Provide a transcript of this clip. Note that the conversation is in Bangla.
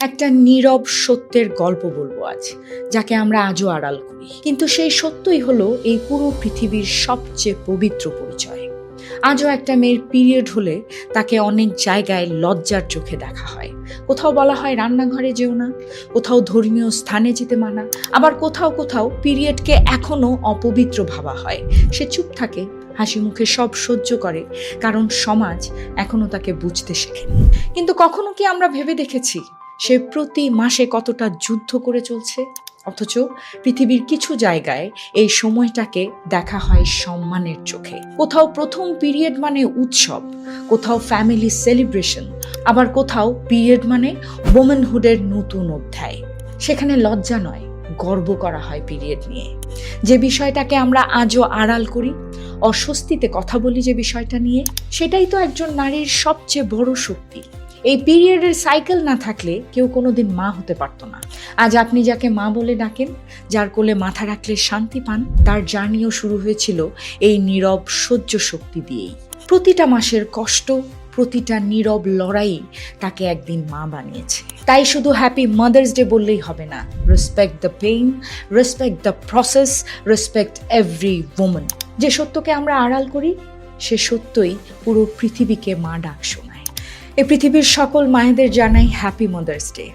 একটা নীরব সত্যের গল্প বলবো আজ, যাকে আমরা আজও আড়াল করি, কিন্তু সেই সত্যই হলো এই পুরো পৃথিবীর সবচেয়ে পবিত্র পরিচয়। আজও একটা মেয়ের পিরিয়ড হলে তাকে অনেক জায়গায় লজ্জার চোখে দেখা হয়। কোথাও বলা হয় রান্নাঘরে যেও না, কোথাও ধর্মীয় স্থানে যেতে মানা, আবার কোথাও কোথাও পিরিয়ডকে এখনো অপবিত্র ভাবা হয়। সে চুপ থাকে, হাসি মুখে সব সহ্য করে, কারণ সমাজ এখনো তাকে বুঝতে শেখেনি। কিন্তু কখনো কি আমরা ভেবে দেখেছি সে প্রতি মাসে কতটা যুদ্ধ করে চলছে? অথচ পৃথিবীর কিছু জায়গায় এই সময়টাকে দেখা হয় সম্মানের চোখে। কোথাও প্রথম পিরিয়ড মানে উৎসব, কোথাও ফ্যামিলি সেলিব্রেশন, আবার কোথাও পিরিয়ড মানে ওমেনহুডের নতুন অধ্যায়। সেখানে লজ্জা নয়, গর্ব করা হয় পিরিয়ড নিয়ে। যে বিষয়টাকে আমরা আজও আড়াল করি, অস্বস্তিতে কথা বলি যে বিষয়টা নিয়ে, সেটাই তো একজন নারীর সবচেয়ে বড় শক্তি। এই পিরিয়ডের সাইকেল না থাকলে কেউ কোনোদিন মা হতে পারতো না। আজ আপনি যাকে মা বলে ডাকেন, যার কোলে মাথা রাখলে শান্তি পান, তার জার্নিও শুরু হয়েছিল এই নীরব সহ্য শক্তি দিয়েই। প্রতিটা মাসের কষ্ট, প্রতিটা নীরব লড়াই তাকে একদিন মা বানিয়েছে। তাই শুধু হ্যাপি মাদার্স ডে বললেই হবে না। Respect the pain, respect the process, respect every woman. যে সত্যকে আমরা আড়াল করি, সে সত্যই পুরো পৃথিবীকে মা ডাক শোনায়। এই পৃথিবীর সকল মায়েদের জানাই হ্যাপি মাদার্স ডে।